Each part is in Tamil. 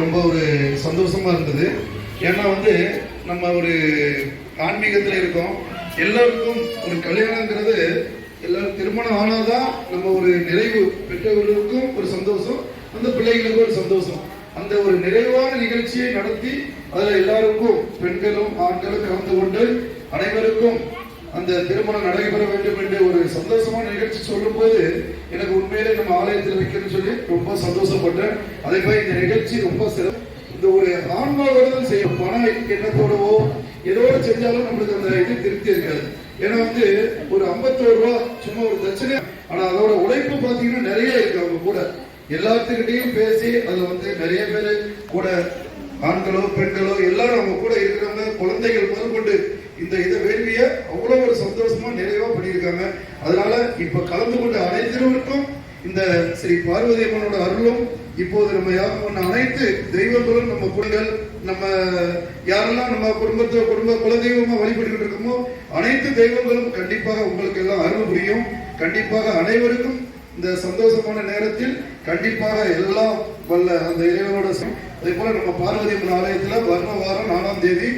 ரொம்ப ஒரு சந்தோஷமா இருந்தது. ஏன்னா வந்து நம்ம ஒரு ஆன்மீகத்தில் இருக்கோம். எல்லாருக்கும் ஒரு கல்யாணங்கிறது எல்லாரும் திருமணம் ஆனாதான் நம்ம ஒரு நிறைவு, பெற்றவர்களுக்கும் ஒரு சந்தோஷம், அந்த பிள்ளைகளுக்கும் ஒரு சந்தோஷம். அந்த ஒரு நிறைவான நிகழ்ச்சியை நடத்தி அதில் எல்லாருக்கும் பெண்களும் ஆண்களும் கலந்து கொண்டு அனைவருக்கும் அந்த திருமணம் நடைபெற வேண்டும் என்று ஒரு சந்தோஷமான நிகழ்ச்சி சொல்லும் போது எனக்கு உண்மையிலே நம்ம ஆலயத்தில் வைக்கணும்னு சொல்லி ரொம்ப சந்தோஷப்பட்டேன். அதே மாதிரி இந்த நிகழ்ச்சி ரொம்ப சிறப்பு. இந்த ஒரு ஆன்மாவோடு செய்யும் பண எண்ணத்தோடவோ ஏதோ செஞ்சாலும் நம்மளுக்கு அந்த இது திருப்தி இருக்காது. ஏன்னா வந்து ஒரு 51 ரூபா சும்மா ஒரு தட்சணை, ஆனா அதோட உழைப்பு பாத்தீங்கன்னா நிறைய இருக்கு. அவங்க கூட எல்லாத்துக்கிட்டையும் பேசி அதுல வந்து நிறைய பேர் கூட ஆண்களோ பெண்களோ எல்லாரும் அவங்க கூட இருக்கிறவங்க, குழந்தைகள் முதல் கொண்டு இந்த இதை வேள்விய அவ்வளவு ஒரு சந்தோஷமா நிறைவா பண்ணியிருக்காங்க. அதனால இப்ப கலந்து கொண்ட அனைத்தினருக்கும் இந்த ஸ்ரீ பார்வதி அம்மனோட அருளும், இப்போது நம்ம யாரும் பண்ண அனைத்து தெய்வங்களும், நம்ம குழந்தைகள், நம்ம யாரெல்லாம் நம்ம குடும்ப குலதெய்வமா வழிபட்டுக்கிட்டு இருக்கோமோ அனைத்து தெய்வங்களும் கண்டிப்பாக உங்களுக்கு எல்லாம் அருள் புரியும். கண்டிப்பாக அனைவருக்கும் இந்த சந்தோஷமான நேரத்தில் கண்டிப்பாக எல்லாம் வல்ல அந்த இறைவனோட. அதே போல நம்ம பார்வதி அம்மன் ஆலயத்துல வர்ண வாரம் 4ஆம் தேதி,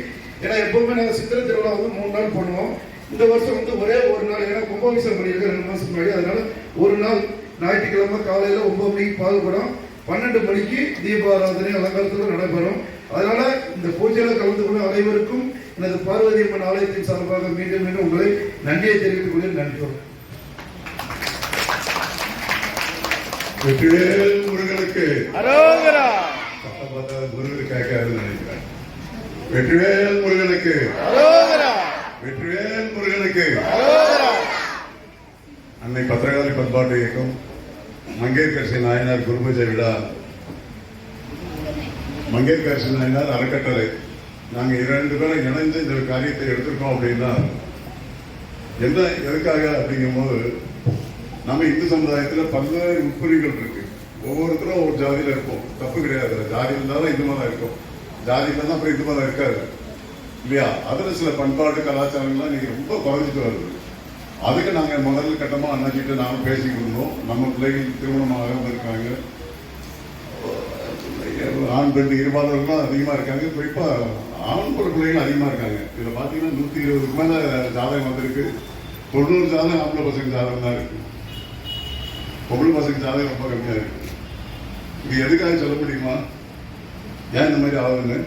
ஏன்னா எப்பவுமே நாங்கள் சித்திரை திருவிழா வந்து 3 நாள் பண்ணுவோம். இந்த வருஷம் வந்து ஒரே ஒரு நாள், ஏன்னா கும்பாபிஷேகம் பண்ணியிருக்க 2 மாசம் முன்னாடி, அதனால ஒரு நாள் ஞாயிற்றுக்கிழமை காலையில 9 மணிக்கு பால்குடம், 12 மணிக்கு தீபாராதனை அலங்காரத்தில் நடைபெறும். அதனால இந்த பூஜையில கலந்து கொண்ட அனைவருக்கும் எனது பார்வதி அம்மன் ஆலயத்தின் சார்பாக மீண்டும் மீண்டும் உங்களை நன்றியை தெரிவித்துக் கொள்கிறேன். நன்றி. வெற்றிவேல் முருகனுக்கு அரோகரா. முருகனுக்காக நினைக்கிறேன். வெற்றிவேல் முருகனுக்கு அரோகரா. வெற்றிவேல் முருகனுக்கு அரோகரா. அன்னை பத்திரகாளி பண்பாட்டு இயக்கம் மங்கையர்கரசி நாயனார் குருபூஜை விழா, மங்கையர்கரசி நாயனார் அறக்கட்டளை, நாங்கள் 2 பேரும் இணைந்து இந்த காரியத்தை எடுத்திருக்கோம். அப்படின்னா என்ன எதுக்காக அப்படிங்கும்போது, நம்ம இந்து சமுதாயத்தில் பல்வேறு உட்பிரிவுகள் இருக்கு. ஒவ்வொருத்தரும் ஒரு ஜாதியில இருப்போம், தப்பு கிடையாது. ஜாதி இருந்தாலும் இந்து மதம் இருக்கும், ஜாதி இருந்தாலும் அப்புறம் இந்து மதம் இருக்காது இல்லையா? அதுல சில பண்பாடு கலாச்சாரங்கள்லாம் இன்னைக்கு ரொம்ப குறைஞ்சிட்டு வருது. அதுக்கு நாங்கள் முதல் கட்டமா அண்ணாச்சிட்டு நாங்கள் பேசிக்கிட்டு இருந்தோம். நம்ம பிள்ளைகள் திருமணமாக இருக்காங்க, ஆண் பெண் இருபாலர்களும் அதிகமா இருக்காங்க. குறிப்பா ஆண் பிள்ளைகள் அதிகமா இருக்காங்க. இதுல பாத்தீங்கன்னா 120க்கு மேல ஜாதகம் வந்திருக்கு. 90 ஜாதகம் ஆம்பளை பசங்க ஜாதகம் தான் இருக்கு, பொம்பளை பசங்க ஜாதகம் ரொம்ப கம்மியா இருக்கு. இது எதுக்காக சொல்ல முடியுமா? ஏன் இந்த மாதிரி ஆகுதுன்னு?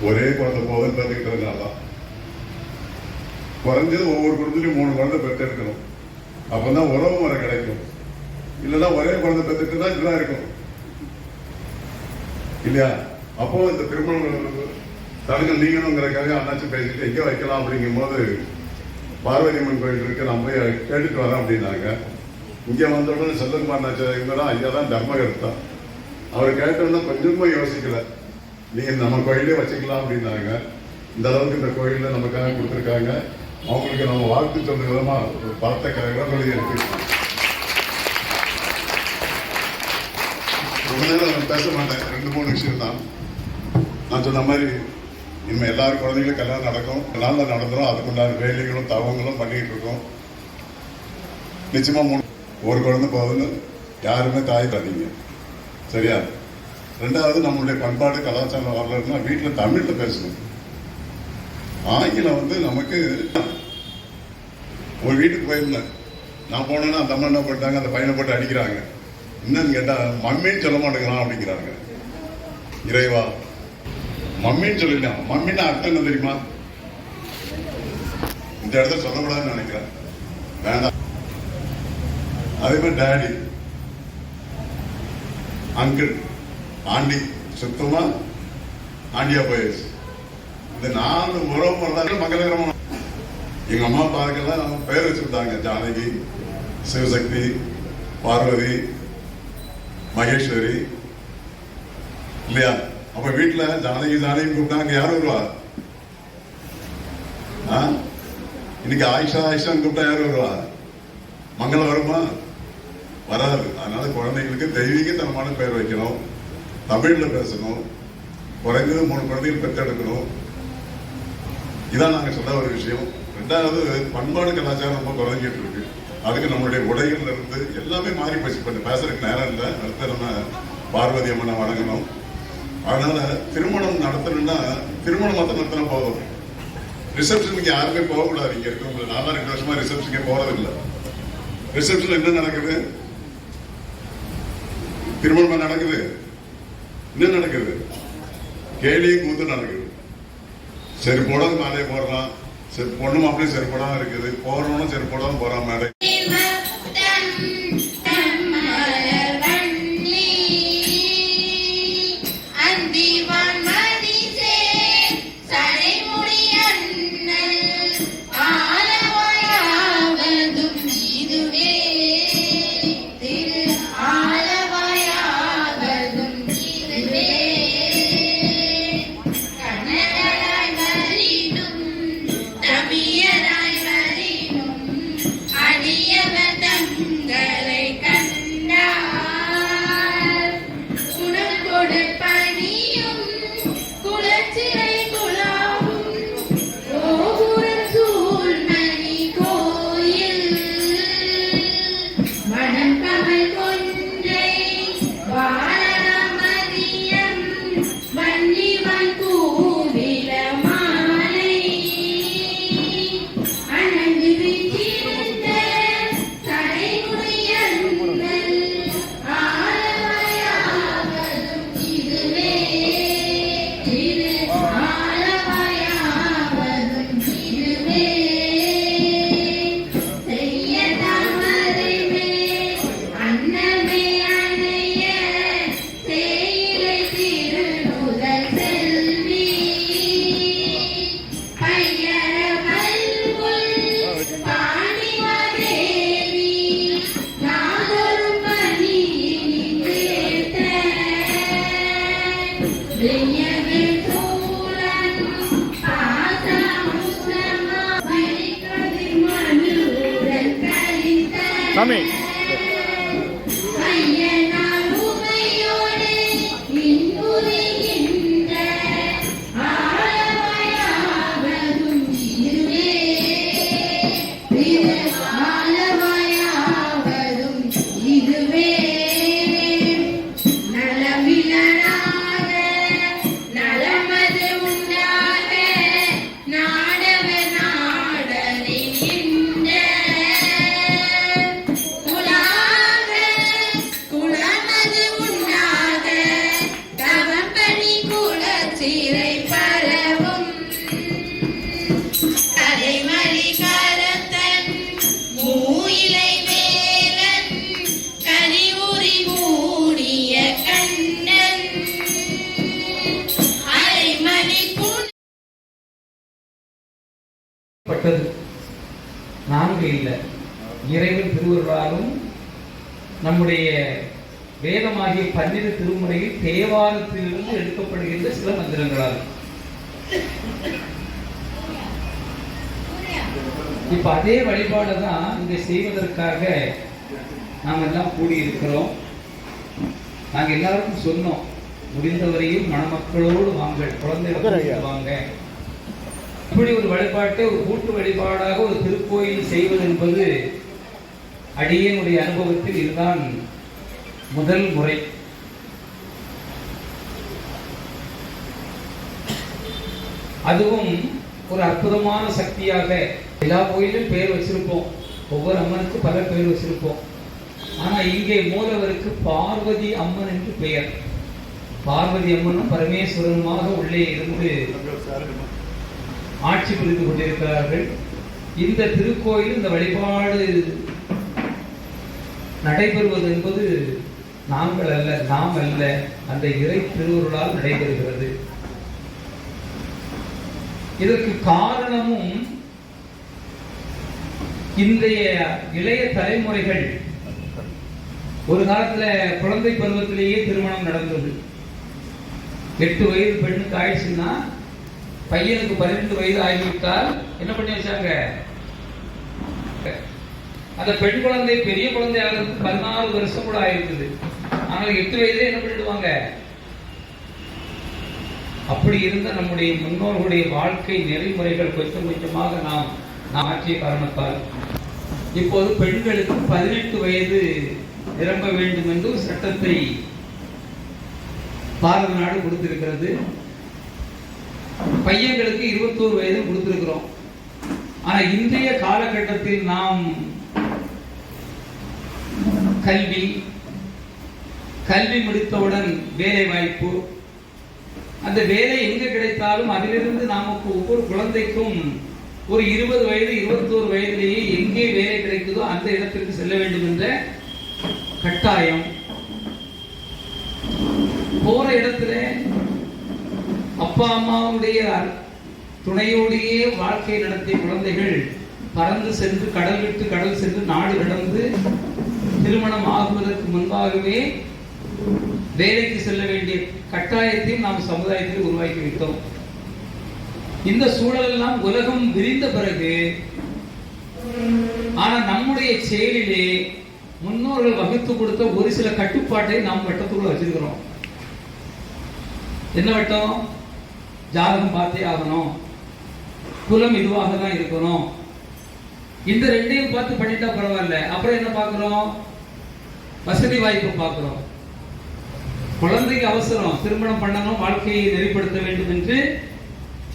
ஒரே குழந்தை போதும் பெற்றுக்கிட்டதுனால தான். குறைஞ்சது ஒவ்வொரு குடும்பத்திலையும் 3 குழந்தை பெற்றெடுக்கணும், அப்பதான் உறவு முறை கிடைக்கும். இல்லைன்னா ஒரே குழந்தை பெற்றுட்டு தான் இப்படிதான் இருக்கும் இல்லையா? அப்போ இந்த திருமணம் தடுக்க நீங்கணுங்கிறதுக்காக அண்ணாச்சி பேசிட்டு எங்க வைக்கலாம் அப்படிங்கும் போது, பார்வதி அம்மன் கோயில் இருக்கு, நான் போய் கேட்டுட்டு வரேன் அப்படின்னாங்க. இங்க வந்த உடனே செல்லகுமார் நாச்சார் இவங்கதான் ஐயா தான் தர்மகர்த்தா. அவர் கேட்டோம்னா கொஞ்சமா யோசிக்கல, நீங்க நம்ம கோயிலே வச்சுக்கலாம் அப்படின்னாங்க. இந்த அளவுக்கு இந்த கோயில்ல நமக்காக கொடுத்துருக்காங்க. அவங்களுக்கு நம்ம வாழ்த்து சொல்ற விதமா பார்த்த கதை இருக்கு. ரொம்ப நேரம் நான் பேச மாட்டேன், 2-3 விஷயம் தான். நான் சொன்ன மாதிரி இனிமே எல்லாரும் குழந்தைங்களும் கல்யாணம் நடக்கும், நாளில் நடந்துடும். அதுக்குண்டான வேலைகளும் தவங்களும் பண்ணிட்டு இருக்கோம். நிச்சயமா ஒரு குழந்தை போகுதுன்னு யாருமே தாய் தரீங்க, சரியா? 2வது, நம்மளுடைய பண்பாடு கலாச்சாரம் வரலன்னா வீட்டில் தமிழ்ல பேசணும். ஆங்கிலம் வந்து நமக்கு, ஒரு வீட்டுக்கு போயிருந்தேன், நான் போனேன்னா அந்த அம்மா என்ன போட்டாங்க, அந்த பையனை போட்டு அடிக்கிறாங்க. என்னன்னு கேட்டா மம்மின்னு சொல்ல மாட்டேங்கிறான் அப்படிங்கிறாங்க. இறைவா, மம்மின்னு சொல்லிடலாம். மம்மின்னு அர்த்தம் என்ன தெரியுமா? இந்த இடத்துல சொல்லக்கூடாதுன்னு நினைக்கிறேன், வேண்டாம். அதே மாதிரி டேடி, அங்கிள், ஆண்டி, சுத்தமா ஆண்டியா போயிடுச்சு. இந்த 4 உறவு முறை மங்களகரமான. எங்க அம்மா அப்பாவுக்கெல்லாம் பெயர் வச்சுட்டாங்க, ஜானகி, சிவசக்தி, பார்வதி, மகேஸ்வரி இல்லையா? அப்ப வீட்டுல ஜானகி ஜானகி கூப்பிட்டாங்க, யாரும் வருவா? இன்னைக்கு ஆயிஷா ஆயிஷான்னு கூப்பிட்டா யாரும் வருவா? மங்களம் வருமா? வராது. அதனால குழந்தைங்களுக்கு தெய்வீகத்தனமான பெயர் வைக்கணும், தமிழ்ல பேசணும், குறைஞ்சது 3 குழந்தைகள் பெற்றெடுக்கணும். இதான் நாங்க சொல்ல ஒரு விஷயம். 2வது, பண்பாடு கலாச்சாரம் ரொம்ப குறைஞ்சிட்டு இருக்கு. அதுக்கு நம்மளுடைய உடைகள்ல இருந்து எல்லாமே மாறி போச்சு. இப்ப பேசுறதுக்கு நேரம் இல்லை. அடுத்த நம்ம பார்வதி அம்மனை வணங்கணும். அதனால திருமணம் நடத்தணும்னா திருமணம் மாத்திரம் நடத்தினா போதும். ரிசப்ஷனுக்கு யாருமே போகக்கூடாது. இங்க இருக்கவங்க நான் 2 வருஷமா ரிசப்ஷனுக்கே போறது இல்லை. ரிசப்ஷன் என்ன நடக்குது? திருமணமா நடக்குது? என்ன நடக்குது? கேலியும் கூத்து நடக்குது. சரி போடாத மாலையை போடுறான், சரி பொண்ணு மாப்பிளையும் சரி போடாம இருக்குது, போறவனும் சரி போடாம போறான் மேடை. சாமி பட்டது நான்கு இல்லை, இறைவன் திருவருளாலும் நம்முடைய வேதமாகிய 12 திருமுறையில் தேவாரத்திலிருந்து எடுக்கப்படுகின்ற சில மந்திரங்களால். இப்ப அதே வழிபாடு தான் இங்க செய்வதற்காக நாம் எல்லாம் கூடியிருக்கிறோம். நாங்க எல்லாருக்கும் சொன்னோம், முடிந்தவரையும் மணமக்களோடு வாங்க, குழந்தைகள் வாங்க. இப்படி ஒரு வழிபாட்டை ஒரு கூட்டு வழிபாடாக ஒரு திருக்கோயில் செய்வது என்பது அடியனுடைய அனுபவத்தில் இதுதான் முதல் முறை. அதுவும் ஒரு அற்புதமான சக்தியாக. எல்லா கோயிலும் பேர் வச்சிருப்போம், ஒவ்வொரு அம்மனுக்கும் பல பேர் வச்சிருப்போம். ஆனா இங்கே மூலவருக்கு பார்வதி அம்மன் என்று பெயர். பார்வதி அம்மனும் பரமேஸ்வரனுமாக உள்ளே இருந்து ஆட்சி புரிந்து கொண்டிருக்கிறார்கள். இந்த திருக்கோயில் இந்த வழிபாடு நடைபெறுவது என்பது நாங்கள் அல்ல, நாம் அல்ல, அந்த இறை திருவருளால் நடைபெறுகிறது. இதற்கு காரணமும் இன்றைய இளைய தலைமுறைகள் ஒரு காலத்துல குழந்தை பருவத்திலேயே திருமணம் நடந்தது. 8 வயது பெண்ணுக்கு ஆயிடுச்சுன்னா பையனுக்கு 12 வயது ஆகிவிட்டால் என்ன பண்ணி வச்சாங்க, அந்த பெண் குழந்தை பெரிய குழந்தை ஆகிறதுக்கு 14 வருஷம் கூட ஆயிருக்குது. ஆனால் 8 வயதுல என்ன பண்ணிடுவாங்க. அப்படி இருந்த நம்முடைய முன்னோர்களுடைய வாழ்க்கை நெறிமுறைகள் கொஞ்சம் கொஞ்சமாக நாம் மாற்றிய காரணத்தால் இப்போது பெண்களுக்கு 18 வயது நிரம்ப வேண்டும் என்று சட்டத்தை பாரத நாடு கொடுத்திருக்கிறது. பையன்களுக்கு 21 வயது கொடுத்திருக்கிறோம். ஆனா இன்றைய காலகட்டத்தில் நாம் கல்வி முடித்தவுடன் வேலை வாய்ப்பு, அந்த வேலை எங்க கிடைத்தாலும் அதிலிருந்து நமக்கு ஒவ்வொரு குழந்தைக்கும் ஒரு 20 வயது 21 வயதிலேயே எங்கே வேலை கிடைக்குதோ அந்த இடத்திற்கு செல்ல வேண்டும் என்ற கட்டாயம். போற இடத்துல அப்பா அம்மாவுடைய துணையோடையே வாழ்க்கை நடத்திய குழந்தைகள் பறந்து சென்று கடல் விட்டு கடல் சென்று நாடு கடந்து திருமணம் ஆகுவதற்கு முன்பாகவே வேலைக்கு செல்ல வேண்டிய கட்டாயத்தையும் நாம் சமுதாயத்தில் உருவாக்கி விட்டோம். இந்த சூழலெல்லாம் உலகம் விரிந்த பிறகு, ஆனா நம்முடைய செயலிலே முன்னோர்கள் வகுத்து கொடுத்த ஒரு சில கட்டுப்பாட்டை நாம் வட்டத்துக்குள்ள வச்சிருக்கிறோம். என்ன வட்டம்? ஜாதகம் பார்த்தே ஆகணும், குலம் இதுவாக தான் இருக்கணும். இந்த ரெண்டையும் பார்த்து பண்ணிட்டா பரவாயில்ல. அப்புறம் என்ன பார்க்கிறோம்? வசதி வாய்ப்பு பார்க்கிறோம். குழந்தைக்கு அவசரம், திருமணம் பண்ணணும், வாழ்க்கையை நெறிப்படுத்த வேண்டும் என்று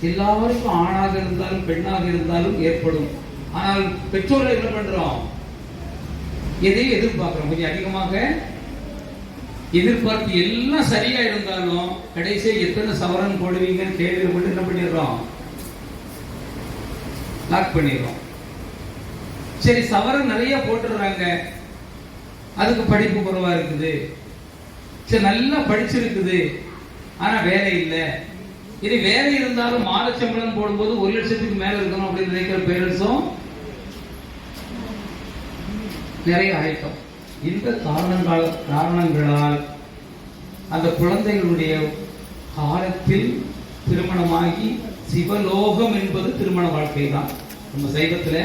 எல்லாருக்கும் ஆணாக இருந்தாலும் பெண்ணாக இருந்தாலும் ஏற்படும். ஆனால் பெற்றோர்கள் என்ன பண்றோம்? எதையும் எதிர்பார்க்கிறோம். கொஞ்சம் அதிகமாக எதிர்பார்த்து எல்லாம் சரியா இருந்தாலும் கடைசியாக எத்தனை சவரன் போடுவீங்கன்னு கேள்வி மட்டும் என்ன பண்ணிடுறோம்? லாக் பண்ணிடுறோம். சரி, சவரன் நிறைய போட்டுடுறாங்க, அதுக்கு படிப்பு குறைவா இருக்குது, சரி நல்லா படிச்சிருக்குது, ஆனா வேலை இல்லை. இது வேலை இருந்தாலும் மாத சம்பளம் போடும்போது 1 லட்சத்துக்கு மேல இருக்கணும் அப்படின்னு நினைக்கிற பேரண்ட்ஸும் நிறைய ஆயிட்டோம். இந்த காரணங்களால் அந்த குழந்தைகளுடைய காலத்தில் திருமணமாகி சிவலோகம் என்பது திருமண வாழ்க்கை தான். நம்ம சைவத்துல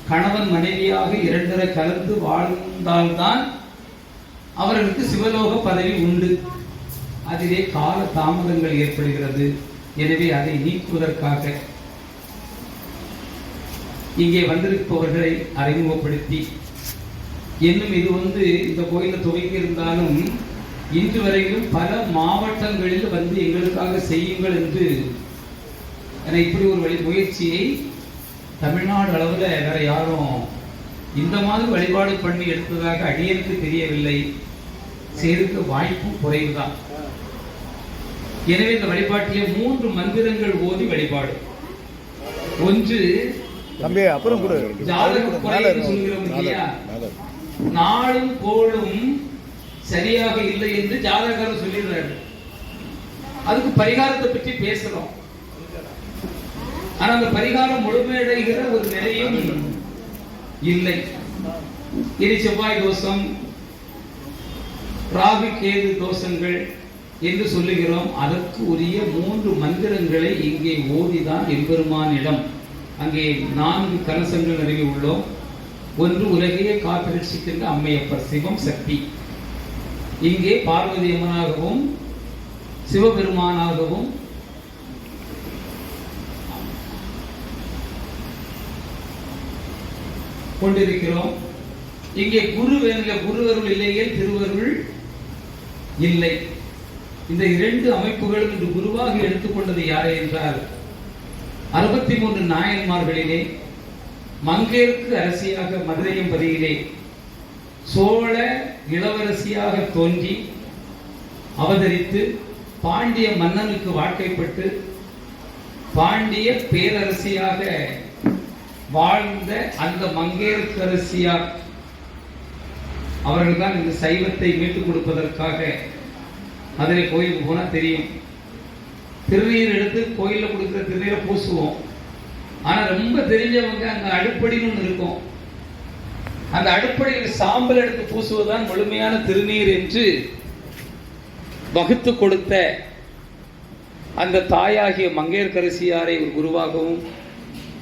கணவன் மனைவியாக 2 கலந்து வாழ்ந்தால்தான் அவர்களுக்கு சிவலோக பதவி உண்டு. அதிலே கால தாமதங்கள் ஏற்படுகிறது. எனவே அதை நீக்குவதற்காக இங்கே வந்திருப்பவர்களை அறிமுகப்படுத்தி, இன்னும் இது இந்த கோயிலில் துவக்கி இருந்தாலும் இன்று வரையிலும் பல மாவட்டங்களில் வந்து எங்களுக்காக செய்யுங்கள் என்று இப்படி ஒரு முயற்சியை தமிழ்நாடு அளவில் வேற யாரும் இந்த மாதிரி வழிபாடு பண்ணி எடுத்ததாக அடியனுக்கு தெரியவில்லை. செய்திருக்க வாய்ப்பும் குறைவுதான். எனவே இந்த வழிபாட்டிலே 3 மந்திரங்கள் ஓதி வழிபாடு. ஒன்று ஜாதக குறை சொல்கிறோம் இல்லையா, நாளும் கோளும் சரியாக இல்லை என்று ஜாதகர் சொல்லிடுறாரு. அதுக்கு பரிகாரத்தை பற்றி பேசுறோம். ஆனா அந்த பரிகாரம் முழுமையடைகிற ஒரு நிலையும் இல்லை. இனி செவ்வாய் தோஷம், ராகு கேது தோஷங்கள் என்று சொல்லுகிறோம். அதற்கு உரிய 3 மந்திரங்களை இங்கே ஓதிதான் எம்பெருமானிடம் அங்கே 4 கலசங்கள் நிறுவி உள்ளோம். ஒன்று உலகையே காப்பிரட்சிக்கின்ற அம்மையப்பர் சிவம் சக்தி, இங்கே பார்வதி அம்மனாகவும் சிவபெருமானாகவும் கொண்டிருக்கிறோம். இங்கே குரு வேண்டிய குருவருள் இல்லையே, திருவருள் இல்லை. இந்த 2 அமைப்புகளும் இன்று குருவாக எடுத்துக்கொண்டது யாரை என்றால் 63 நாயன்மார்களிலே மங்கையருக்கு அரசியாக மதுரையம்பதியிலே சோழ இளவரசியாக தோன்றி அவதரித்து பாண்டிய மன்னனுக்கு வாழ்க்கைப்பட்டு பாண்டிய பேரரசியாக வாழ்ந்த அந்த மங்கையர்க்கரசியார் அவர்கள் தான் இந்த சைவத்தை மீட்டுக் கொடுப்பதற்காக மதுரை கோயிலுக்கு போனா தெரியும், திருநீர் எடுத்து கோயிலில் கொடுக்குற திருநீரை பூசுவோம். ஆனா ரொம்ப தெரிஞ்சவங்க அங்க அடுப்படின்னு ஒன்று இருக்கும், அந்த அடுப்படியில் சாம்பல் எடுத்து பூசுவதுதான் முழுமையான திருநீர் என்று வகுத்து கொடுத்த அந்த தாயாகிய மங்கையர்க்கரசியாரை ஒரு குருவாகவும்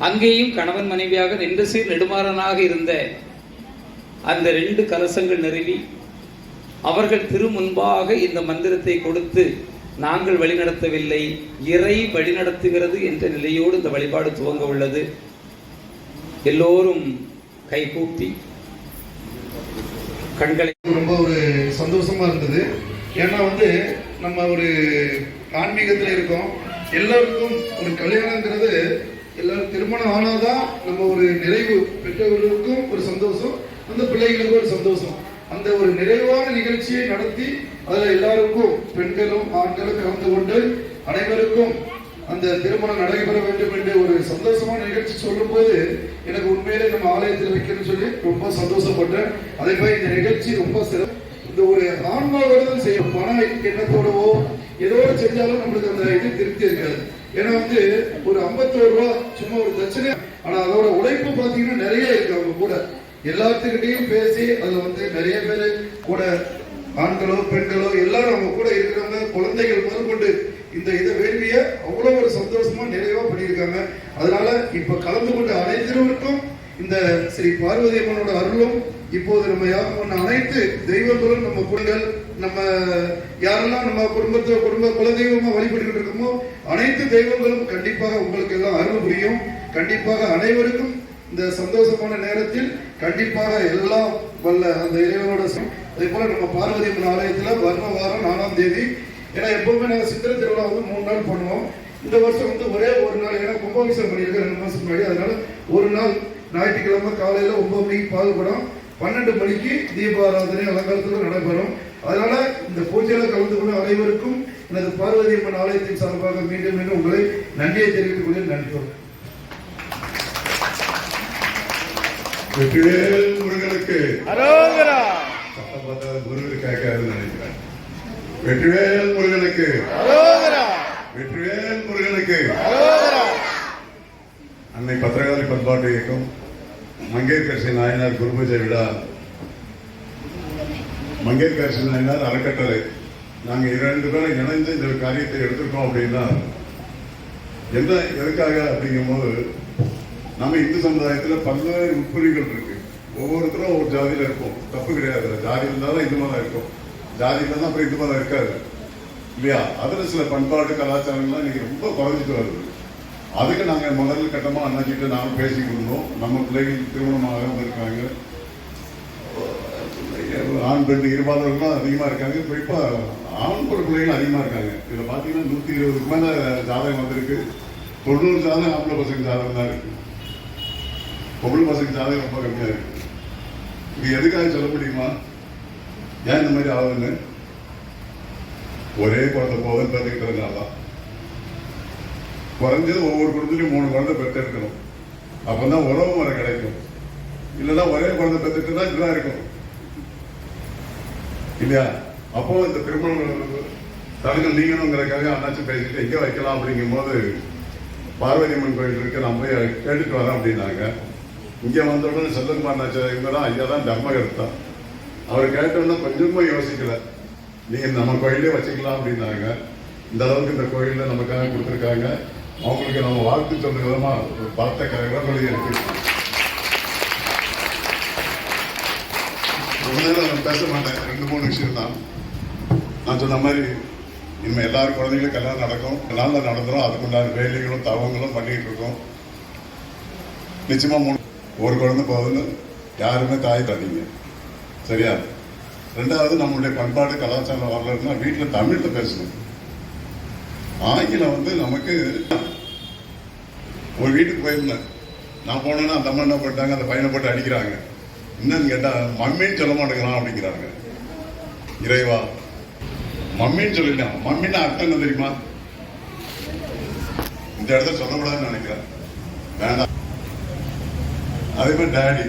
அங்கேயும் கணவன் மனைவியாக நின்ற சீர் நெடுமாறனாக இருந்த அந்த 2 கலசங்கள் நிறுவி அவர்கள் திருமுன்பாக இந்த மந்திரத்தை கொடுத்து, நாங்கள் வழிநடத்தவில்லை, இறை வழிநடத்துகிறது என்ற நிலையோடு இந்த வழிபாடு துவங்க உள்ளது. எல்லோரும் கைகூப்பி கண்களை ரொம்ப ஒரு சந்தோஷமா இருந்தது. ஏன்னா நம்ம ஒரு ஆன்மீகத்தில் இருக்கோம். எல்லாருக்கும் ஒரு கல்யாணங்கிறது எல்லாரும் திருமணம் ஆனாதான் நம்ம ஒரு நிறைவு, பெற்றவர்களுக்கும் ஒரு சந்தோஷம், அந்த பிள்ளைகளுக்கும் ஒரு சந்தோஷம். அந்த ஒரு நிறைவான நிகழ்ச்சியை நடத்தி அதில் எல்லாருக்கும் பெண்களும் ஆண்களும் கலந்து கொண்டு அனைவருக்கும் அந்த திருமணம் நடைபெற வேண்டும் என்று ஒரு சந்தோஷமான நிகழ்ச்சி சொல்லும் போது எனக்கு உண்மையிலே நம்ம ஆலயத்தில் வைக்கணும்னு சொல்லி ரொம்ப சந்தோஷப்பட்டேன். அதே மாதிரி இந்த நிகழ்ச்சி ரொம்ப சிறப்பு. இந்த ஒரு ஆன்மாவோடு செய்யும் பண எண்ணத்தோடவோ ஏதோ செஞ்சாலும் நம்மளுக்கு அந்த இது திருப்தி இருக்காது. ஏன்னா ஒரு 51 ரூபா சும்மா ஒரு தட்சணை, ஆனா அதோட உழைப்பு பாத்தீங்கன்னா நிறைய இருக்கு. அவங்க கூட எல்லாத்துக்கிட்டையும் பேசி அதுல நிறைய பேரு கூட ஆண்களோ பெண்களோ எல்லாரும் அவங்க கூட இருக்கிறவங்க, குழந்தைகள் முதற்கொண்டு இந்த இதை வேள்விய அவ்வளவு ஒரு சந்தோஷமா நிறைவா பண்ணியிருக்காங்க. அதனால இப்ப கலந்து கொண்ட அனைத்தினருக்கும் இந்த ஸ்ரீ பார்வதி அம்மனோட அருளும், இப்போது நம்ம யாரும் பண்ண அனைத்து தெய்வங்களும், நம்ம குடும்பங்கள், நம்ம யாரெல்லாம் நம்ம குடும்ப குலதெய்வமா வழிபட்டு இருக்கோமோ அனைத்து தெய்வங்களும் கண்டிப்பாக உங்களுக்கு எல்லாம் அருள் புரியும். கண்டிப்பாக அனைவருக்கும் இந்த சந்தோஷமான நேரத்தில் கண்டிப்பாக எல்லாம் வல்ல அந்த இறைவனோட. அதே போல நம்ம பார்வதி அம்மன் ஆலயத்துல வர்ண வாரம் 4ஆம் தேதி, ஏன்னா எப்பவுமே நாங்கள் சித்திரை திருவிழா 3 நாள் பண்ணுவோம். இந்த வருஷம் ஒரே ஒரு நாள், ஏன்னா கும்பாபிஷேகம் பண்ணியிருக்கேன் 2 மாசம் முன்னாடி. அதனால ஒரு நாள் ஞாயிற்றுக்கிழமை காலையில 9 மணிக்கு பால்குடம், 12 மணிக்கு தீபாராதனை அலங்காரத்தில் நடைபெறும். அதனால இந்த பூஜையில கலந்து கொள்ள அனைவருக்கும் எனது பார்வதி அம்மன் ஆலயத்தின் சார்பாக மீண்டும் மீண்டும் உங்களை நன்றியை தெரிவித்துக் கொள்ள நன்றி. வெற்றிவேல் முருகனுக்கு அரோகரா. சத்தம் பார்த்தா முருகன் கேட்காதுன்னு நினைக்கிறேன். வெற்றிவேல் முருகனுக்கு அரோகரா. வெற்றிவேல் முருகனுக்கு அரோகரா. அன்னை பத்திரகாளி பண்பாட்டு இயக்கம் மங்கையர்கரசி நாயனார் குருபூஜை விழா, மங்கையர்கரசி நாயனார் அறக்கட்டளை, நாங்கள் 2 பேரும் இணைந்து இந்த காரியத்தை எடுத்திருக்கோம். அப்படின்னா என்ன எதுக்காக அப்படிங்கும்போது, நம்ம இந்து சமுதாயத்தில் பல்வேறு உட்பிரிவுகள் இருக்கு. ஒவ்வொருத்தரும் ஒவ்வொரு ஜாதியில இருக்கும், தப்பு கிடையாது. ஜாதி இருந்தாலும் இந்து மதம் இருக்கும், ஜாதி இருந்தாலும் அப்புறம் இந்து மதம் இருக்காது இல்லையா? அதுல சில பண்பாடு கலாச்சாரங்கள்லாம் இன்னைக்கு ரொம்ப குறைஞ்சிட்டு வருது. அதுக்கு நாங்கள் முதல் கட்டமாக அண்ணாச்சிட்டு நாங்கள் பேசிக்கிட்டு இருந்தோம். நம்ம பிள்ளைகள் திருமணமாக இருக்காங்க, ஆண் பெண் இருபாலர்களும் அதிகமாக இருக்காங்க. குறிப்பாக ஆண் ஒரு பிள்ளைகள் அதிகமாக இருக்காங்க. இதில் பார்த்தீங்கன்னா 120க்கு மேலே ஜாதகம் வந்திருக்கு. 90 ஜாதகம் ஆம்பளை பசங்க ஜாதகம் தான் இருக்கு, பொம்பளை பசங்க ஜாதகம் ரொம்ப கம்மியாக இருக்கு. இது எதுக்காக சொல்ல முடியுமா ஏன் இந்த மாதிரி ஆகுதுன்னு? ஒரே குழந்தை போதும் பார்த்துக்கிட்டதுனால தான். குறைஞ்சது ஒவ்வொரு குடும்பத்திலையும் 3 குழந்தை பெற்றெடுக்கணும், அப்பதான் உறவு முறை கிடைக்கும். இல்லைன்னா ஒரே குழந்தை பெற்றுட்டுனா இப்படிதான் இருக்கும் இல்லையா? அப்போ இந்த திருமணம் தடுக்க நீங்கணுங்கிறதுக்காக அண்ணாச்சி பேசிட்டு எங்க வைக்கலாம் அப்படிங்கும் போது, பார்வதி அம்மன் கோயில் இருக்கு, நான் போய் கேட்டுட்டு வரேன் அப்படின்னாங்க. இங்க வந்த உடனே செல்லகுமார் அண்ணாச்சி இவங்கதான் ஐயா தான் தர்மகர்த்தா. அவர் கேட்டோன்னா கொஞ்சமா யோசிக்கல, நீங்க நம்ம கோயிலே வச்சுக்கலாம் அப்படின்னாங்க. இந்த அளவுக்கு இந்த கோயில்ல நமக்காக கொடுத்துருக்காங்க. அவங்களுக்கு நம்ம வாழ்த்து சொல்ற விதமா ஒரு பார்த்த கடற்கொலை இருக்கு. ரொம்ப நேரம் நான் பேச மாட்டேன், 2-3 விஷயம் தான். நான் சொன்ன மாதிரி இனிமே எல்லாரும் குழந்தைங்களும் கல்யாணம் நடக்கும், நாளில் நடந்துடும். அதுக்குண்டான வேலைகளும் தவங்களும் பண்ணிட்டு இருக்கோம். நிச்சயமா ஒரு குழந்தை போகுதுன்னு யாருமே தாய் தரீங்க, சரியா? 2வது, நம்மளுடைய பண்பாடு கலாச்சாரம் வரலன்னா வீட்டில் தமிழ்ல பேசணும். ஆங்கிலம் நமக்கு ஒரு வீட்டுக்கு போயிருந்தேன். நான் போனேன்னா அந்த அம்மா என்ன பண்ணிட்டாங்க, அந்த பையனை போட்டு அடிக்கிறாங்க. என்னன்னு கேட்டா மம்மின்னு சொல்ல மாட்டேங்கிறான் அப்படிங்கிறாங்க. இறைவா, மம்மின்னு சொல்லிட்டான். மம்மின்னு அர்த்தம் என்ன தெரியுமா? இந்த இடத்துல சொல்லக்கூடாதுன்னு நினைக்கிறேன், வேண்டாம். அதே மாதிரி டேடி,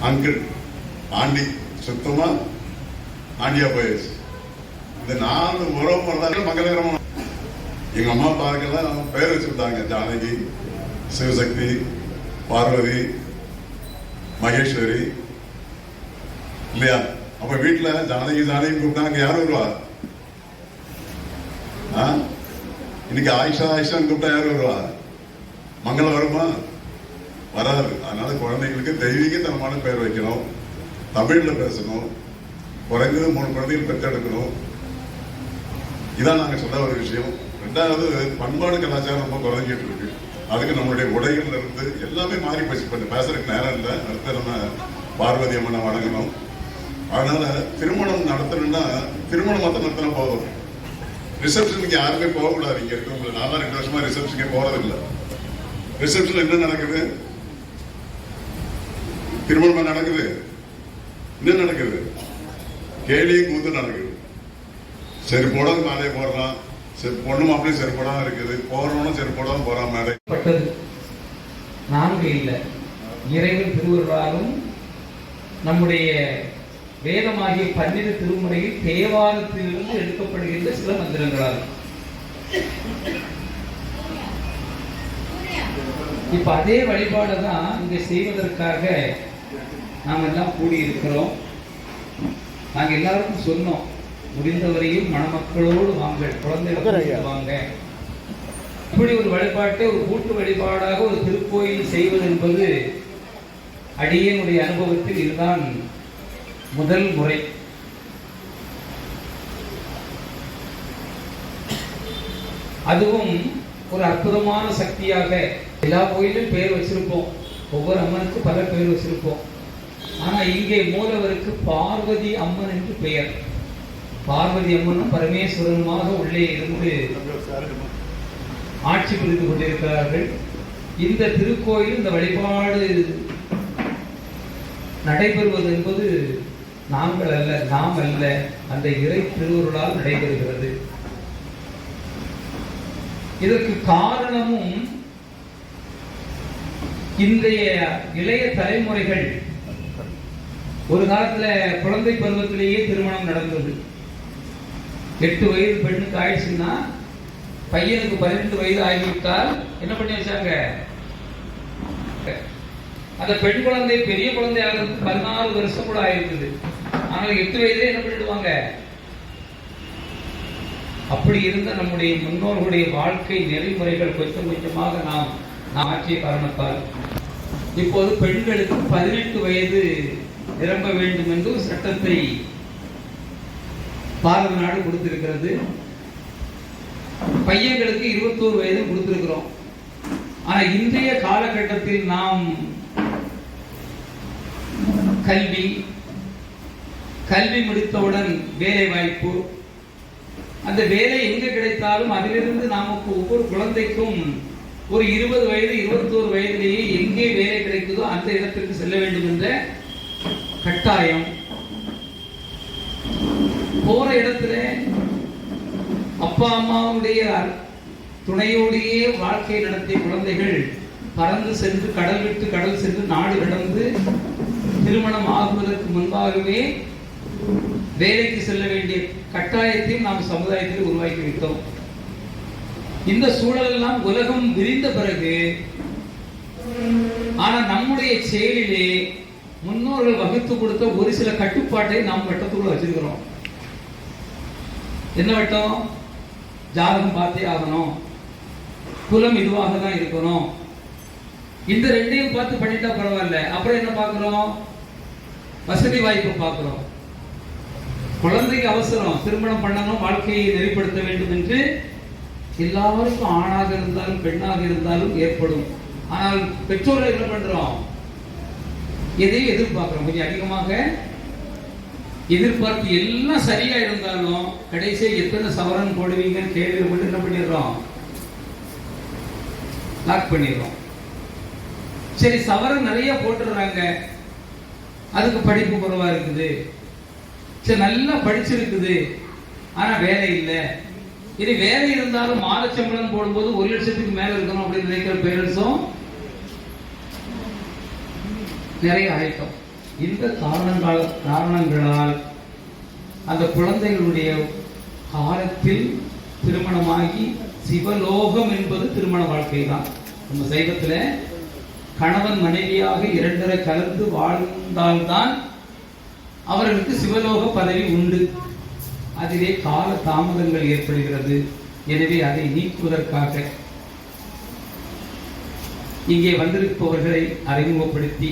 அங்கிள், ஆண்டி, சுத்தமா ஆண்டியா போயிடுச்சு. இந்த 4 உறவு முறைதான் மங்களகரமான. எங்க அம்மா அப்பாவுக்கெல்லாம் பேர் வச்சுட்டாங்க, ஜானகி, சிவசக்தி, பார்வதி, மகேஸ்வரி இல்லையா? அப்ப வீட்டுல ஜானகி ஜானகி கூப்பிட்டாங்க, யாரும் வருவா? இன்னைக்கு ஆயிஷா ஆயிஷான்னு கூப்பிட்டா யாரும் வருவா? மங்களம் வருமா? வராது. அதனால குழந்தைங்களுக்கு தெய்வீகத்தனமான பேர் வைக்கணும், தமிழ்ல பேசணும், குறைஞ்சது 3 குழந்தைகள் பெற்றெடுக்கணும். இதான் நாங்க சொல்ல ஒரு விஷயம். 2வது, பண்பாடு கலாச்சாரம் ரொம்ப குறைஞ்சிட்டு இருக்கு. அதுக்கு நம்மளுடைய உடைகள்ல இருந்து எல்லாமே மாறி போச்சு. இப்ப பேசுறதுக்கு நேரம் இல்லை. அடுத்து நம்ம பார்வதி அம்மனை வணங்கணும். அதனால திருமணம் நடத்தணும்னா திருமணம் மட்டும் நடத்தினா போதும். ரிசப்ஷனுக்கு யாருமே போகக்கூடாது. இங்க இருக்கிறவங்க நான் 2 வருஷமா ரிசப்ஷனுக்கே போறதில்லை. ரிசப்ஷன் என்ன நடக்குது? திருமணமா நடக்குது? என்ன நடக்குது? கேலியும் கூத்து நடக்குது. சரி போடாத மேலே போடுறான், சரி பொண்ணு மாப்பிளையும் சரி போடாம இருக்குது, போறவனும் சரி போடாம போறான் மேலே பட்டது. நான்கு இல்லை, இறைவன் திருவருளாலும் நம்முடைய வேதமாகிய 12 திருமுறையில் தேவாரத்திலிருந்து எடுக்கப்படுகின்ற சில மந்திரங்களால். இப்ப அதே வழிபாடு தான் இங்க செய்வதற்காக நாம் எல்லாம் கூடியிருக்கிறோம். நாங்க எல்லாருக்கும் சொன்னோம், முடிந்தவரையும் மணமக்களோடு வாங்க, குழந்தைகள் வாங்க. இப்படி ஒரு வழிபாட்டை ஒரு கூட்டு வழிபாடாக ஒரு திருக்கோயில் செய்வது என்பது அடியனுடைய அனுபவத்தில் இதுதான் முதல் முறை. அதுவும் ஒரு அற்புதமான சக்தியாக. எல்லா கோயிலும் பேர் வச்சிருப்போம், ஒவ்வொரு அம்மனுக்கும் பல பேர் வச்சிருப்போம். ஆனா இங்கே மூலவருக்கு பார்வதி அம்மன் என்று பெயர். பார்வதி அம்மனும் பரமேஸ்வரனுமாக உள்ளே இருந்து ஆட்சி புரிந்து கொண்டிருக்கிறார்கள். இந்த திருக்கோயில் இந்த வழிபாடு நடைபெறுவது என்பது நாங்கள் அல்ல, நாம் அல்ல, அந்த இறை திருவருளால் நடைபெறுகிறது. இதற்கு காரணமும் இன்றைய இளைய தலைமுறைகள் ஒரு காலத்துல குழந்தை பருவத்திலேயே திருமணம் நடந்தது. 8 வயது பெண்ணுக்கு ஆயிடுச்சுன்னா பையனுக்கு 12 வயது ஆகிவிட்டால் என்ன பண்ணி வச்சாங்க? அந்த பெண் குழந்தை பெரிய குழந்தை ஆகிறதுக்கு 14 வருஷம் கூட ஆயிருக்குது. ஆனால் 8 வயதுல என்ன பண்ணிடுவாங்க? அப்படி இருந்த நம்முடைய முன்னோர்களுடைய வாழ்க்கை நெறிமுறைகள் கொஞ்சம் கொஞ்சமாக நாம் மாற்றிய காரணத்தால் இப்போது பெண்களுக்கு 18 வயது நிரம்ப வேண்டும் என்று சட்டத்தை பாரத நாடு கொடுத்திருக்கிறது. பையன்களுக்கு 21 வயது கொடுத்திருக்கிறோம். ஆனா இன்றைய காலகட்டத்தில் நாம் கல்வி முடித்தவுடன் வேலை வாய்ப்பு, அந்த வேலை எங்க கிடைத்தாலும் அதிலிருந்து நமக்கு ஒவ்வொரு குழந்தைக்கும் ஒரு 20 வயது 21 வயதிலேயே எங்கே வேலை கிடைக்குதோ அந்த இடத்திற்கு செல்ல வேண்டும் என்ற கட்டாயம். போற இடத்துல அப்பா அம்மாவுடைய துணையோடையே வாழ்க்கை நடத்திய குழந்தைகள் பறந்து சென்று கடல் விட்டு கடல் சென்று நாடு கடந்து திருமணம் ஆகுவதற்கு முன்பாகவே வேலைக்கு செல்ல வேண்டிய கட்டாயத்தையும் நாம் சமுதாயத்தில் உருவாக்கி விட்டோம். இந்த சூழலெல்லாம் உலகம் விரிந்த பிறகு ஆனா நம்முடைய செயலிலே முன்னோர்கள் வகுத்து கொடுத்த ஒரு சில கட்டுப்பாட்டை நாம் வட்டத்துக்குள்ள வச்சிருக்கிறோம். என்ன வட்டம்? ஜாதகம் பார்த்தே ஆகணும், குலம் இதுவாக தான் இருக்கணும். இந்த ரெண்டையும் பார்த்து பண்ணிட்டா பரவாயில்ல. அப்புறம் என்ன பார்க்கிறோம்? வசதி வாய்ப்பு பார்க்கிறோம். குழந்தைக்கு அவசரம், திருமணம் பண்ணணும், வாழ்க்கையை நெறிப்படுத்த வேண்டும் என்று எல்லாருக்கும் ஆணாக இருந்தாலும் பெண்ணாக இருந்தாலும் ஏற்படும். ஆனால் பெற்றோர்கள் என்ன பண்றோம்? எதையும் எதிர்பார்க்கிறோம். கொஞ்சம் அதிகமாக எதிர்பார்த்து எல்லாம் சரியா இருந்தாலும் கடைசியாக எத்தனை சவரன் போடுவீங்கன்னு கேள்வி மட்டும் என்ன பண்ணிடுறோம்? லாக் பண்ணிடுறோம். சரி, சவரன் நிறைய போட்டுடுறாங்க, அதுக்கு படிப்பு குறைவா இருக்குது, சரி நல்லா படிச்சிருக்குது, ஆனா வேலை இல்லை. இனி வேலை இருந்தாலும் மாத சம்பளம் போடும்போது 1 லட்சத்துக்கு மேல இருக்கணும் அப்படின்னு நினைக்கிற பேரண்ட்ஸும் நிறைய ஆயிட்டோம். இந்த காரணங்களால் அந்த குழந்தைகளுடைய காலத்தில் திருமணமாகி சிவலோகம் என்பது திருமண வாழ்க்கை தான். நம்ம சைவத்துல கணவன் மனைவியாக 2 கலந்து வாழ்ந்தால்தான் அவர்களுக்கு சிவலோக பதவி உண்டு. அதிலே கால தாமதங்கள் ஏற்படுகிறது. எனவே அதை நீக்குவதற்காக இங்கே வந்திருப்பவர்களை அறிமுகப்படுத்தி,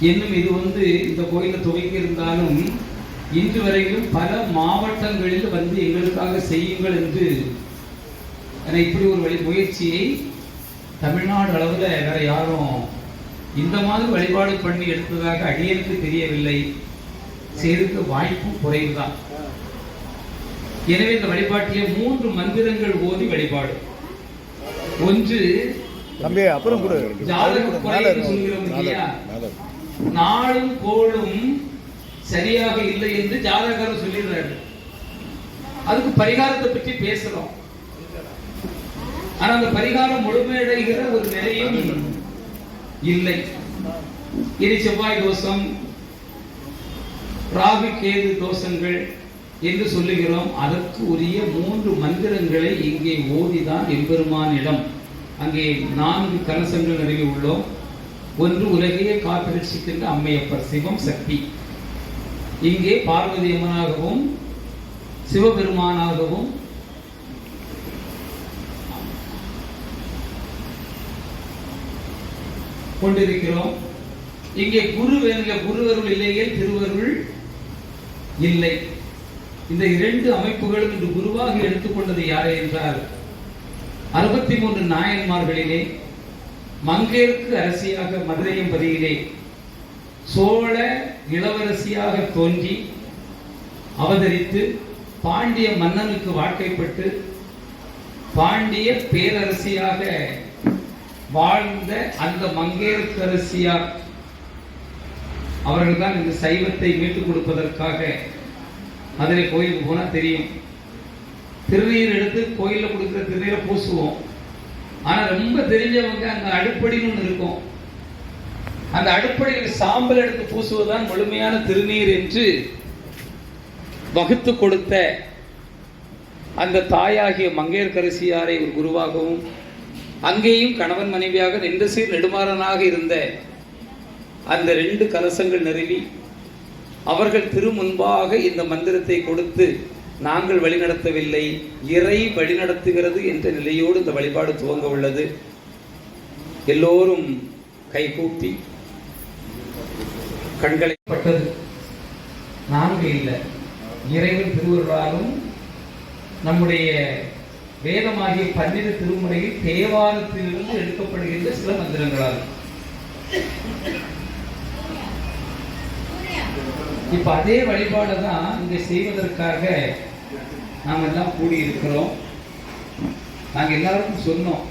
இன்னும் இது இந்த கோயிலை துவக்கி இருந்தாலும் இன்று வரையிலும் பல மாவட்டங்களில் வந்து எங்களுக்காக செய்யுங்கள் என்று இப்படி ஒரு முயற்சியை தமிழ்நாடு அளவில் வேற யாரும் இந்த மாதிரி வழிபாடு பண்ணி எடுத்ததாக அடியனுக்கு தெரியவில்லை. செய்திருக்க வாய்ப்பு குறைவுதான். எனவே இந்த வழிபாட்டிலே 3 மந்திரங்கள் ஓதி வழிபாடு. ஒன்று தம்பி அப்புறம் கொடு. ஜாதக குறைன்னு சொல்கிறோம் இல்லையா, நாளும் கோளும் சரியாக இல்லை என்று ஜாதகர் சொல்லிடுறாரு. அதுக்கு பரிகாரத்தை பற்றி பேசுறோம். ஆனா அந்த பரிகாரம் முழுமையடைகிற ஒரு நிலையும் இல்லை. இனி செவ்வாய் தோஷம், ராகு கேது தோஷங்கள் என்று சொல்லுகிறோம். அதற்கு உரிய 3 மந்திரங்களை இங்கே ஓதிதான் எம்பெருமானிடம் அங்கே 4 கலசங்கள் நிறுவி உள்ளோம். ஒன்று உலகையே காப்பிரட்சிக்கின்ற அம்மையப்பர் சிவம் சக்தி, இங்கே பார்வதி அம்மனாகவும் சிவபெருமானாகவும் கொண்டிருக்கிறோம். இங்கே குரு வேணுங்க, குருவருள் இல்லையே திருவருள் இல்லை. இந்த 2 அமைப்புகளும் இன்று குருவாக எடுத்துக்கொண்டது யாரை என்றால் 63 நாயன்மார்களிலே மங்கையர்க்கு அரசியாக மதுரையம்பதியிலே சோழ இளவரசியாக தோன்றி அவதரித்து பாண்டிய மன்னனுக்கு வாழ்க்கைப்பட்டு பாண்டிய பேரரசியாக வாழ்ந்த அந்த மங்கையர்க்கரசியார் அவர்கள் தான் இந்த சைவத்தை மீட்டுக் கொடுப்பதற்காக மதுரை கோயிலுக்கு போனா தெரியும், திருநீர் எடுத்து கோயில்ல கொடுக்கிற திருநீரை பூசுவோம். ஆனா ரொம்ப தெரிஞ்சவங்க அங்க அடுப்படின்னு ஒன்று இருக்கும், அந்த அடுப்படியில் சாம்பல் எடுத்து பூசுவதுதான் முழுமையான திருநீர் என்று வகுத்து கொடுத்த அந்த தாயாகிய மங்கையர்க்கரசியாரை ஒரு குருவாகவும் அங்கேயும் கணவன் மனைவியாக நின்ற சீர் நெடுமாறனாக இருந்த அந்த 2 கலசங்கள் நிறுவி அவர்கள் திருமுன்பாக இந்த மந்திரத்தை கொடுத்து நாங்கள் வழிநடத்தவில்லை, இறை வழிநடத்துகிறது என்ற நிலையோடு இந்த வழிபாடு துவங்க உள்ளது. எல்லோரும் கைகூப்பி கண்களை பட்டது 4 இல்லை, இறைவன் திருவருளாலும் நம்முடைய வேதமாகிய 12 திருமுறையில் தேவாரத்திலிருந்து எடுக்கப்படுகின்ற சில மந்திரங்களால். இப்ப அதே வழிபாடு தான் இங்க செய்வதற்காக நாம் எல்லாம் கூடியிருக்கிறோம். நாங்க எல்லாருக்கும் சொன்னோம்,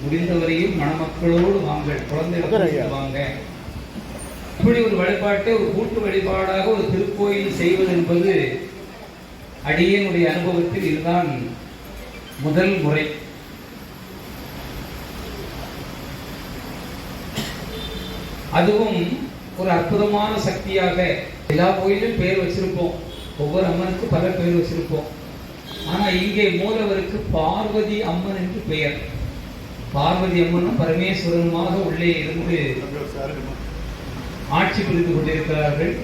முடிந்தவரையும் மணமக்களோடு வாங்க, குழந்தைகள் வாங்க. இப்படி ஒரு வழிபாட்டை ஒரு கூட்டு வழிபாடாக ஒரு திருக்கோயில் செய்வது என்பது அடியனுடைய அனுபவத்தில் இதுதான் முதல் முறை. அதுவும் ஒரு அற்புதமான சக்தியாக. எல்லா கோயிலும் பேர் வச்சிருப்போம், ஒவ்வொரு அம்மனுக்கும் பல பேர் வச்சிருப்போம். ஆனா இங்கே மூலவருக்கு பார்வதி அம்மன் என்று பெயர். பார்வதி அம்மனும் பரமேஸ்வரனுமாக உள்ளே இருந்து ஆட்சி புரிந்து கொண்டிருக்கிறார்கள்.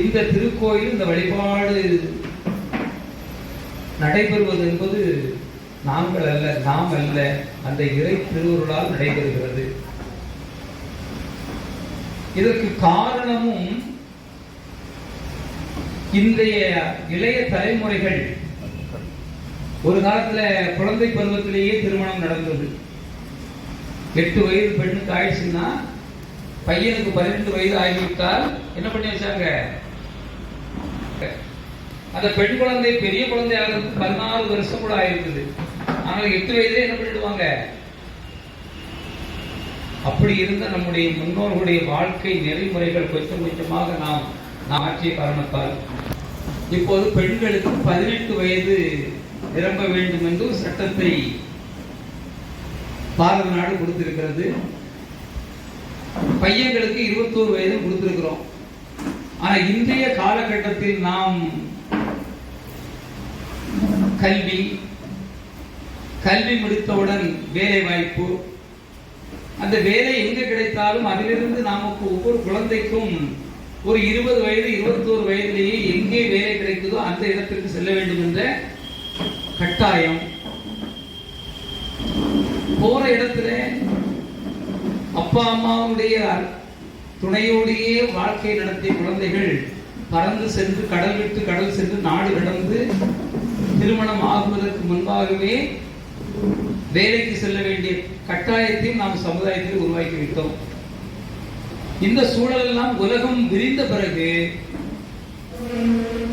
இந்த திருக்கோயில் இந்த வழிபாடு நடைபெறுவது என்பது நாங்கள் அல்ல, நாம் அல்ல, அந்த இறை திருவருளால் நடைபெறுகிறது. இதற்கு காரணமும் இன்றைய இளைய தலைமுறைகள் ஒரு காலத்துல குழந்தை பருவத்திலேயே திருமணம் நடந்தது. 8 வயது பெண்ணுக்கு ஆயிடுச்சுன்னா பையனுக்கு 12 வயது ஆகிவிட்டால் என்ன பண்ணி வச்சாங்க, அந்த பெண் குழந்தை பெரிய குழந்தை ஆகிறதுக்கு 14 வருஷம் கூட ஆயிருக்குது. ஆனால் 8 வயதுல என்ன பண்ணிடுவாங்க. அப்படி இருந்த நம்முடைய முன்னோர்களுடைய வாழ்க்கை நெறிமுறைகள் கொஞ்சம் கொஞ்சமாக நாம் மாற்றிய காரணத்தால் இப்போது பெண்களுக்கு 18 வயது நிரம்ப வேண்டும் என்று ஒரு சட்டத்தை பாரத நாடு கொடுத்திருக்கிறது. பையன்களுக்கு 21 வயது கொடுத்திருக்கிறோம். ஆனா இன்றைய காலகட்டத்தில் நாம் கல்வி முடித்தவுடன் வேலை வாய்ப்பு, அந்த வேலை எங்க கிடைத்தாலும் அதிலிருந்து நமக்கு ஒவ்வொரு குழந்தைக்கும் ஒரு 20 வயது 21 வயதிலேயே எங்கே வேலை கிடைக்குதோ அந்த இடத்திற்கு செல்ல வேண்டும் என்ற கட்டாயம். போற இடத்துல அப்பா அம்மாவுடைய துணையோடையே வாழ்க்கை நடத்திய குழந்தைகள் பறந்து சென்று கடல் விட்டு கடல் சென்று நாடு கடந்து திருமணம் ஆகுவதற்கு முன்பாகவே வேலைக்கு செல்ல வேண்டிய கட்டாயத்தையும் நாம் சமுதாயத்தில் உருவாக்கி விட்டோம். இந்த சூழலெல்லாம் உலகம் விரிந்த பிறகு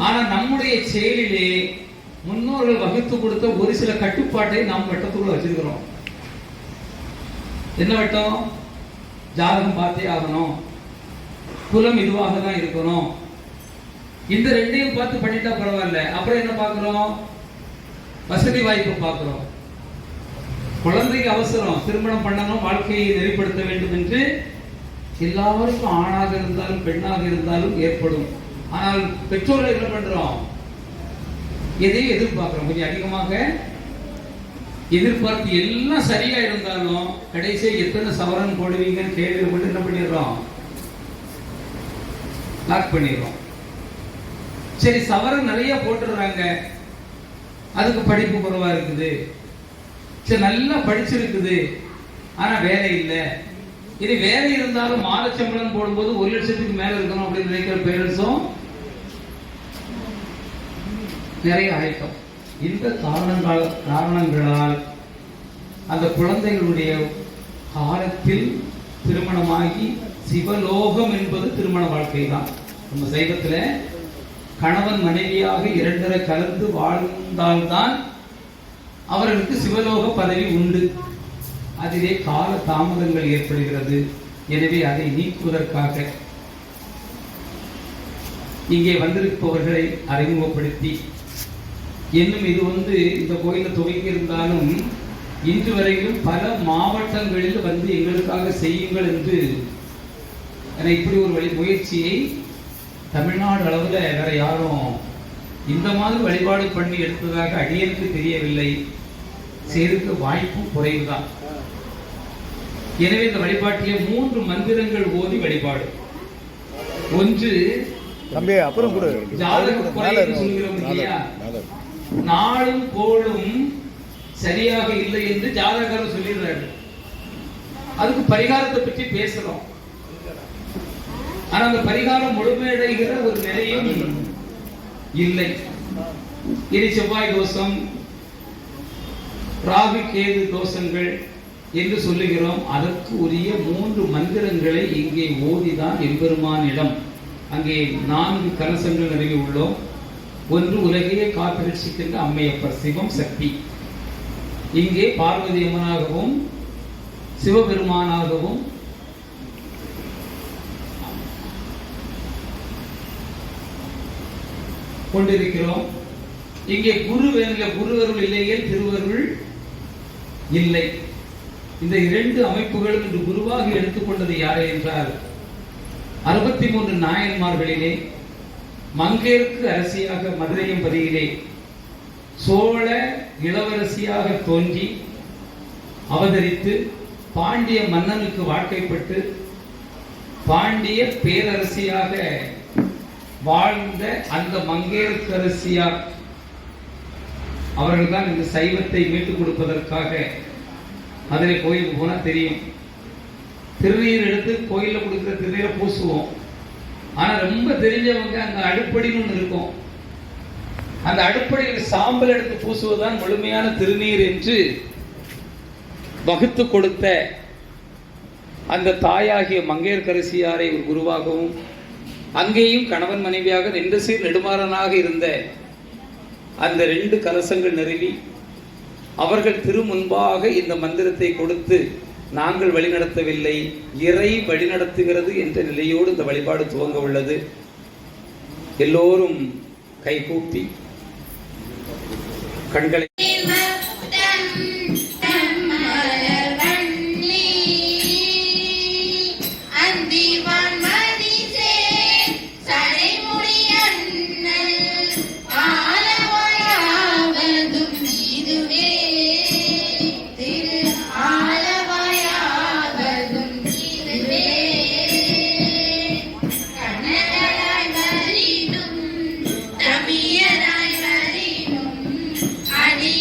ஆனா நம்முடைய செயலிலே முன்னோர்கள் வகுத்து கொடுத்த ஒரு சில கட்டுப்பாட்டை நாம் வட்டத்துக்குள்ள வச்சிருக்கிறோம். என்ன வட்டம்? ஜாதகம் பார்த்தே ஆகணும், குலம் இதுவாக தான் இருக்கணும். இந்த ரெண்டையும் பார்த்து பண்ணிட்டா பரவாயில்ல. அப்புறம் என்ன பார்க்கிறோம்? வசதி வாய்ப்பு பார்க்கிறோம். குழந்தைக்கு அவசரம், திருமணம் பண்ணணும், வாழ்க்கையை நெறிப்படுத்த வேண்டும் என்று எல்லாருக்கும் ஆணாக இருந்தாலும் பெண்ணாக இருந்தாலும் ஏற்படும். ஆனால் பெற்றோர்கள் என்ன பண்றோம்? எதையும் எதிர்பார்க்கிறோம். கொஞ்சம் அதிகமாக எதிர்பார்த்து எல்லாம் சரியா இருந்தாலும் கடைசியா எத்தனை சவரன் போடுவீங்கன்னு கேள்வி போட்டு என்ன பண்ணிடுறோம்? லாக் பண்ணிடுறோம். சரி, சவரன் நிறைய போட்டுடுறாங்க, அதுக்கு படிப்பு குறைவா இருக்குது, சரி நல்லா படிச்சிருக்குது, ஆனா வேலை இல்லை. இது வேலை இருந்தாலும் மாத சம்பளம் போடும்போது 1 லட்சத்துக்கு மேல இருக்கணும் அப்படின்னு நினைக்கிற பேரண்ட்ஸும் நிறைய ஆயிட்டோம். இந்த காரணங்களால் அந்த குழந்தைகளுடைய காலத்தில் திருமணமாகி சிவலோகம் என்பது திருமண வாழ்க்கை தான். நம்ம சைவத்துல கணவன் மனைவியாக 2 கலந்து வாழ்ந்தால்தான் அவர்களுக்கு சிவலோக பதவி உண்டு. அதிலே கால தாமதங்கள் ஏற்படுகிறது. எனவே அதை நீக்குவதற்காக இங்கே வந்திருப்பவர்களை அறிமுகப்படுத்தி, இன்னும் இது இந்த கோயிலை துவக்கி இருந்தாலும் இன்று வரையிலும் பல மாவட்டங்களில் வந்து எங்களுக்காக செய்யுங்கள் என்று இப்படி ஒரு முயற்சியை தமிழ்நாடு அளவில் வேற யாரும் இந்த மாதிரி வழிபாடு பண்ணி எடுத்ததாக அடியனுக்கு தெரியவில்லை. செய்திருக்க வாய்ப்பும் குறைவுதான். எனவே இந்த வழிபாட்டிலே 3 மந்திரங்கள் ஓதி வழிபாடு. ஒன்று தம்பி அப்புறம் கூட சொல்கிறோம் இல்லையா, நாளும் கோளும் சரியாக இல்லை என்று ஜாதகர் சொல்லிடுறாரு. அதுக்கு பரிகாரத்தை பற்றி பேசுறோம். ஆனா அந்த பரிகாரம் முழுமையடைகிற ஒரு நிலையும் இல்லை. இனி செவ்வாய் தோஷம், ராகு கேது தோஷங்கள் என்று சொல்லுகிறோம். அதற்கு உரிய 3 மந்திரங்களை இங்கே ஓதிதான் எம்பெருமானிடம் அங்கே 4 கலசங்கள் நிறுவி உள்ளோம். ஒன்று உலகையே காப்பிரட்சிக்கின்ற அம்மையப்பர் சிவம் சக்தி, இங்கே பார்வதி அம்மனாகவும் சிவபெருமானாகவும் கொண்டிருக்கிறோம். இங்கே குருவருள் இல்லையே, திருவருள் இல்லை. இந்த 2 அமைப்புகளும் இன்று குருவாக எடுத்துக்கொண்டது யாரை என்றால் 63 நாயன்மார்களிலே மங்கையருக்கு அரசியாக மதுரையம்பதியிலே சோழ இளவரசியாக தோன்றி அவதரித்து பாண்டிய மன்னனுக்கு வாழ்க்கைப்பட்டு பாண்டிய பேரரசியாக வாழ்ந்த அந்த மங்கையர்க்கரசியார் அவர்கள் தான் இந்த சைவத்தை மீட்டுக் கொடுப்பதற்காக அதிலே கோயிலுக்கு போனா தெரியும். திருநீர் எடுத்து கோயில்ல கொடுக்கிற திருநீரை பூசுவோம். ஆனா ரொம்ப தெரிஞ்சவங்க அங்க அடுப்படின்னு ஒன்று இருக்கும். அந்த அடுப்படியில் சாம்பல் எடுத்து பூசுவதுதான் முழுமையான திருநீர் என்று வகுத்து கொடுத்த அந்த தாயாகிய மங்கையர்க்கரசியாரை ஒரு குருவாகவும், அங்கேயும் கணவன் மனைவியாக 2 சீர் நெடுமாறனாக இருந்த அந்த 2 கலசங்கள் நிறுவி அவர்கள் திருமுன்பாக இந்த மந்திரத்தை கொடுத்து, நாங்கள் வழிநடத்தவில்லை, இறை வழிநடத்துகிறது என்ற நிலையோடு இந்த வழிபாடு துவங்க உள்ளது. எல்லோரும் கைகூப்பி கண்களை அடி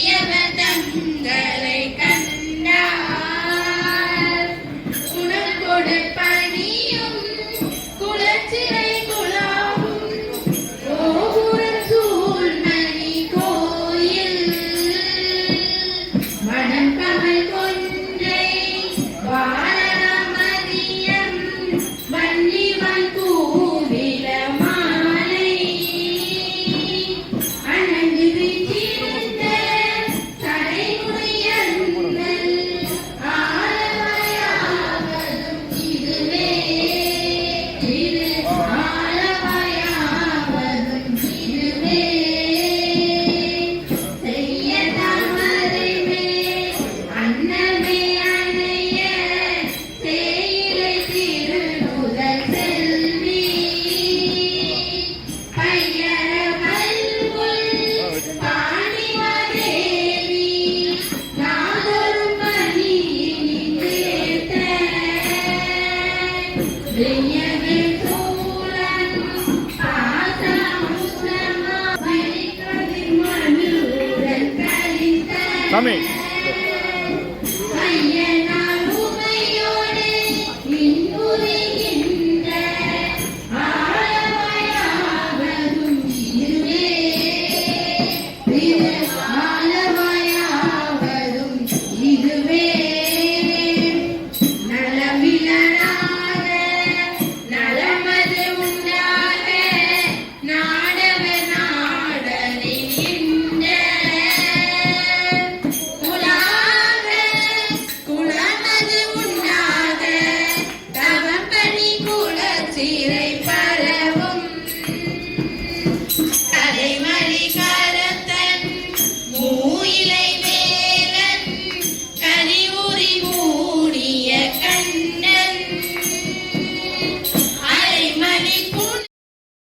சாமி